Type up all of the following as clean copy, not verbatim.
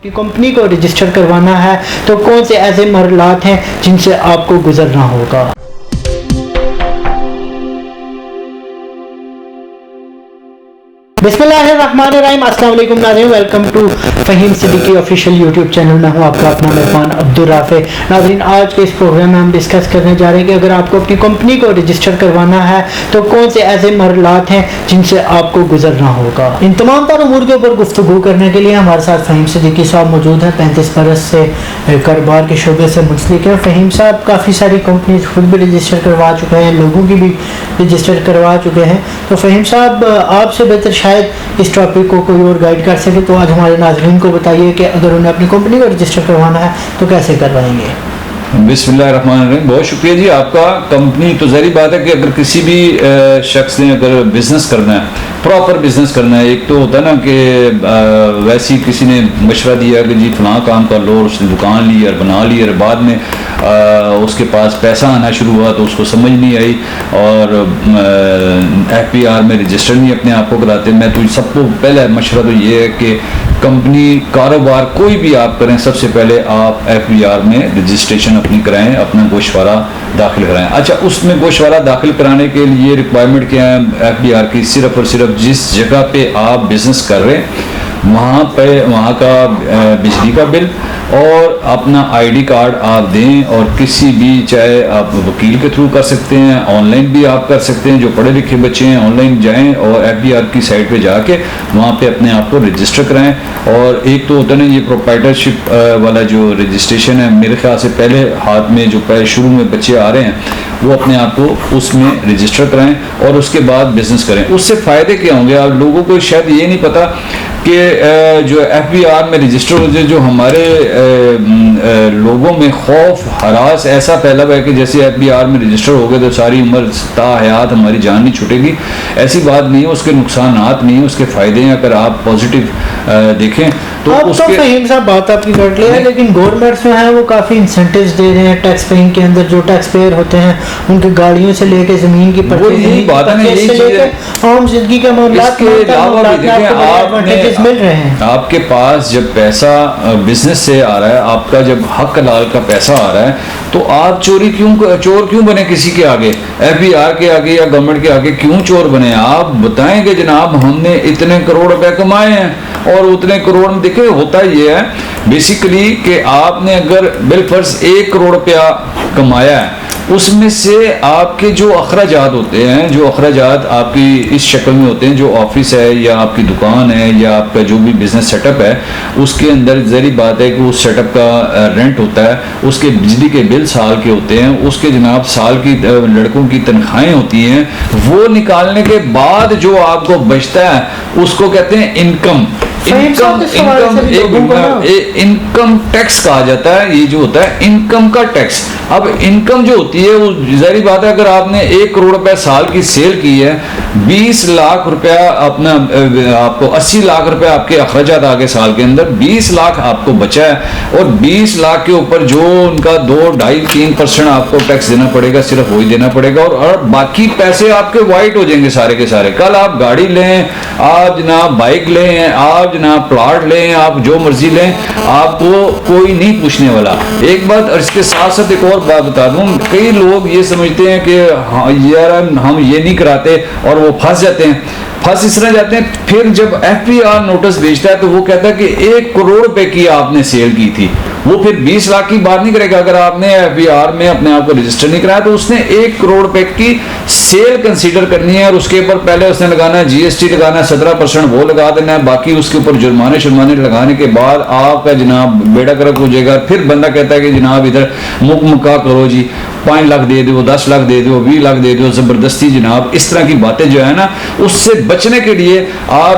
Company को register करवाना है तो कौन से ऐसे मरहलात हैं जिनसे आपको गुजरना होगा। बिस्मिल्लाहिर्रहमानिर्रहीम, अस्सलाम वालेकुम नाज़रीन, welcome to Faheem Siddiqui official YouTube channel. मैं हूं आपका अपना मेहमान अब्दुल राफ़े। नाज़रीन, आज के इस प्रोग्राम में हम डिस्कस करने जा रहे हैं कि अगर आपको अपनी कंपनी को रजिस्टर करवाना है तो कौन से ऐसे मरहलात हैं जिनसे आपको गुजरना होगा। इन तमाम तर उमूर के ऊपर गुफ्तगू करने के लिए हमारे साथ फ़हीम सिद्दीकी साहब मौजूद हैं। 35 बरस से कारोबार के शोबे से मुंसलिक है। फ़हीम साहब काफ़ी सारी कंपनीज खुद भी रजिस्टर करवा चुके हैं, लोगों की भी रजिस्टर करवा चुके हैं। तो फ़हीम साहब, आपसे बेहतर शायद इस टॉपिक को कोई और गाइड कर सके, तो आज हमारे नाज़रीन को बताइए कि अगर उन्हें अपनी कंपनी को रजिस्टर करवाना है तो कैसे करवाएंगे। बिस्मिल्लाहिर्रहमानिर्रहीम, बहुत शुक्रिया जी आपका। कंपनी तो ज़ाहिर बात है कि अगर किसी भी शख्स ने अगर बिज़नेस करना है, प्रॉपर बिज़नेस करना है, एक तो होता है ना कि वैसे ही किसी ने मशवरा दिया कि जी फलां काम कर लो और उसने दुकान ली और बना ली और बाद में उसके पास पैसा आना शुरू हुआ तो उसको समझ नहीं आई और FBR में रजिस्टर नहीं अपने आप को कराते। मैं तो सबको पहला मशवरा तो ये है कि कंपनी कारोबार कोई भी आप करें, सबसे पहले आप FBR में रजिस्ट्रेशन अपनी कराएं, अपना गोशवारा दाखिल कराएं। अच्छा, उसमें गोशवारा दाखिल कराने के लिए रिक्वायरमेंट क्या है FBR की? सिर्फ और सिर्फ जिस जगह पे आप बिज़नेस कर रहे हैं वहाँ का बिजली का बिल और अपना ID कार्ड आप दें, और किसी भी, चाहे आप वकील के थ्रू कर सकते हैं, ऑनलाइन भी आप कर सकते हैं। जो पढ़े लिखे बच्चे हैं ऑनलाइन जाएं और FBR की साइट पे जाके वहाँ पे अपने आप को रजिस्टर कराएं। और एक तो होता है ना ये प्रोप्राइटरशिप वाला जो रजिस्ट्रेशन है, मेरे ख्याल से पहले हाथ में जो पहले शुरू में बच्चे आ रहे हैं वो अपने आप को उसमें रजिस्टर कराएं और उसके बाद बिजनेस करें। उससे फ़ायदे क्या होंगे? आप लोगों को शायद ये नहीं पता कि जो FBR में रजिस्टर होते हैं, जो हमारे लोगों में खौफ हरास ऐसा फैला हुआ है कि जैसे FBR में रजिस्टर हो गए तो सारी उम्र ता हयात हमारी जान नहीं छूटेगी। ऐसी बात नहीं है, उसके नुकसानात नहीं है, उसके फ़ायदे हैं। अगर आप पॉजिटिव देखें तो उसके फ़हीम साहब बात आपकी कर लिया है, लेकिन गवर्नमेंट जो है वो काफ़ी इंसेंटिव्स दे रहे हैं टैक्स पेइंग के अंदर। जो टैक्स पेयर होते हैं उनकी गाड़ियों से लेके ज़मीन की आम जिंदगी के मामलात मिल रहे हैं। आपके पास जब पैसा बिजनेस से आ रहा है, आपका जब हक हलाल का पैसा आ रहा है, तो आप चोर क्यों बने किसी के आगे? FBR के आगे या गवर्नमेंट के आगे क्यों चोर बने? आप बताएंगे जनाब हमने इतने करोड़ रुपए कमाए हैं, और उतने करोड़ में देखिए होता ये है बेसिकली कि आपने अगर बिलफर्ज 1 करोड़ रुपया कमाया है, उसमें से आपके जो अखराजात होते हैं, जो अखराजात आपकी इस शक्ल में होते हैं, जो ऑफिस है या आपकी दुकान है या आपका जो भी बिजनेस सेटअप है, उसके अंदर ज़ाहिर बात है कि उस सेटअप का रेंट होता है, उसके बिजली के बिल साल के होते हैं, उसके जनाब साल की लड़कों की तनख्वाहें होती हैं। वो निकालने के बाद जो आपको बचता है उसको कहते हैं इनकम टैक्स कहा जाता है। ये जो होता है इनकम का टैक्स। अब इनकम जो होती है वो जाहिर बात है, अगर आपने 1 करोड़ रुपया साल की सेल की है, 20 लाख रुपया अपना आपको 80 लाख रुपया आपके अखराजात आ गए साल के अंदर, 20 लाख आपको बचा है, और 20 लाख के ऊपर जो उनका 2-2.5-3% आपको टैक्स देना पड़ेगा, सिर्फ वही देना पड़ेगा। और बाकी पैसे आपके वाइट हो जाएंगे सारे के सारे। कल आप गाड़ी लें, आप जनाब बाइक लें, आप जनाब प्लॉट लें, आप जो मर्जी लें, आपको कोई नहीं पूछने वाला। एक बात, और इसके साथ साथ एक और बात बता दूं, कई लोग ये समझते हैं कि हाँ यार हम ये नहीं कराते, और वो फंस जाते हैं। फंस इस तरह जाते हैं, फिर जब FBR नोटिस भेजता है तो वो कहता है कि 1 करोड़ रुपए की आपने सेल की थी। वो फिर 20 लाख की बात नहीं करेगा। अगर आपने FBR में अपने आप को रजिस्टर नहीं कराया तो उसने 1 करोड़ रुपए की सेल कंसीडर करनी है, और उसके ऊपर पहले उसने लगाना है GST लगाना है, 17% वो लगा देना है। बाकी उसके ऊपर जुर्माने लगाने के बाद आपका जनाब बेड़ा गर्क हो जाएगा। फिर बंदा कहता है कि जनाब इधर मुक्का करो जी, 5 लाख दे दो, 10 लाख दे दो, 20 लाख दे दो, जबरदस्ती जनाब। इस तरह की बातें जो है ना, उससे बचने के लिए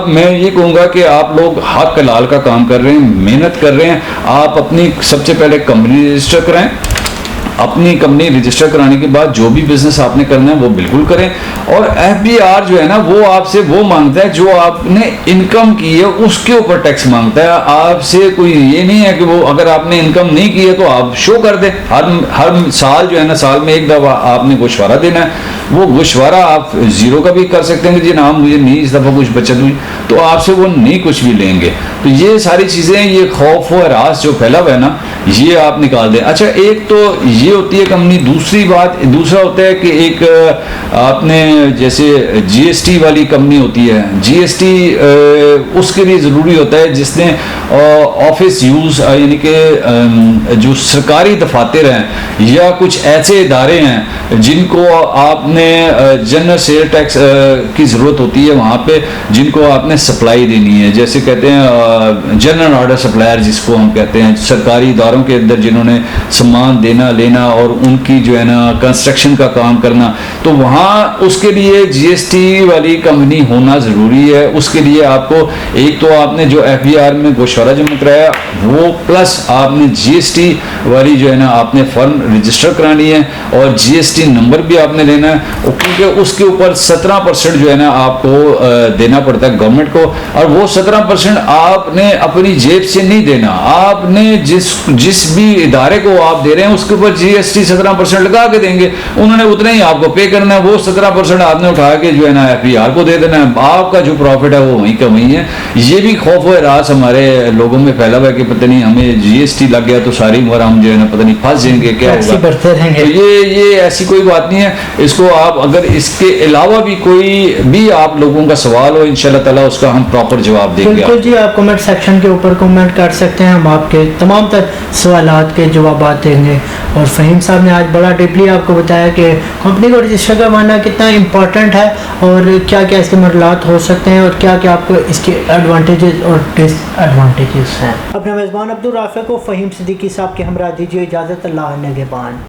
मैं ये कहूँगा कि आप लोग हक हलाल का काम कर रहे हैं, मेहनत कर रहे हैं, आप अपनी सबसे पहले कंपनी रजिस्टर कराएं। अपनी कंपनी रजिस्टर कराने के बाद जो भी बिजनेस आपने करना है वो बिल्कुल करें। और FBR जो है ना वो आपसे वो मांगता है जो आपने इनकम की है उसके ऊपर टैक्स मांगता है, आपसे कोई ये नहीं है कि वो अगर आपने इनकम नहीं की है तो आप शो कर दें। हर साल जो है ना, साल में एक दफ़ा आपने गोशवारा देना है, वो गोशवारा आप जीरो का भी कर सकते हैं कि जी ना मुझे नहीं इस दफ़ा कुछ बचत हुई, तो आपसे वो नहीं कुछ भी लेंगे। तो ये सारी चीज़ें, ये खौफ व हरास जो फैला हुआ है ना, ये आप निकाल दें। अच्छा, एक तो ये होती है कंपनी, दूसरा होता है कि एक आपने जैसे GST वाली कंपनी होती है, GST उसके लिए ज़रूरी होता है जिसने ऑफिस यूज़ यानी कि जो सरकारी दफातर हैं या कुछ ऐसे इदारे हैं जिनको आपने जनरल सेल टैक्स की ज़रूरत होती है वहाँ पे, जिनको आपने सप्लाई देनी है, जैसे कहते हैं जनरल ऑर्डर सप्लायर जिसको हम कहते हैं, सरकारी इदारों के अंदर जिन्होंने सामान देना लेना और उनकी जो है ना कंस्ट्रक्शन का काम करना, तो वहाँ उसके लिए GST वाली कंपनी होना ज़रूरी है। उसके लिए आपको एक तो आपने जो FBR में गोशवारा जमा कराया वो, प्लस आपने GST वाली जो है ना आपने फर्म रजिस्टर करानी है और GST नंबर भी आपने लेना है, क्योंकि उसके ऊपर 17% जो है ना आपको देना पड़ता है गवर्नमेंट को। और वो 17% आपने अपनी जेब से नहीं देना, आपने जिस भी इदारे को आप दे रहे हैं उसके ऊपर GST 17% लगा के देंगे, उन्होंने उतना ही आपको पे करना है। वो 17% आपने उठा के जो है ना FBR को दे देना है, आपका जो प्रॉफिट है वो वहीं का वहीं है। ये भी खौफ व रास हमारे लोगों में फैला हुआ है कि पता नहीं हमें GST लग गया तो सारी उम्र हम जो है ना पता नहीं फंस जाएंगे, क्या होगा। तो ये ऐसी कोई बात नहीं है। इसको आप अगर इसके अलावा भी कोई भी आप लोगों का सवाल हो, इंशाल्लाह ताला उसका हम प्रॉपर जवाब देंगे। बिल्कुल जी, आप कमेंट सेक्शन के ऊपर कमेंट कर सकते हैं, हम आपके तमाम तर सवालात के जवाब देंगे। और फ़हीम साहब ने आज बड़ा डीपली आपको बताया कि कंपनी को रजिस्टर करवाना कितना इम्पोर्टेंट है और क्या क्या इसके मरलात हो सकते हैं और क्या क्या आपको इसके एडवांटेजेस और डिसएडवांटेजेस हैं। अपने मेज़बान अब्दुल राफ़े को फ़हीम सिद्दीकी साहब के हमरा दीजिए इजाज़त। अल्लाह निगहबान।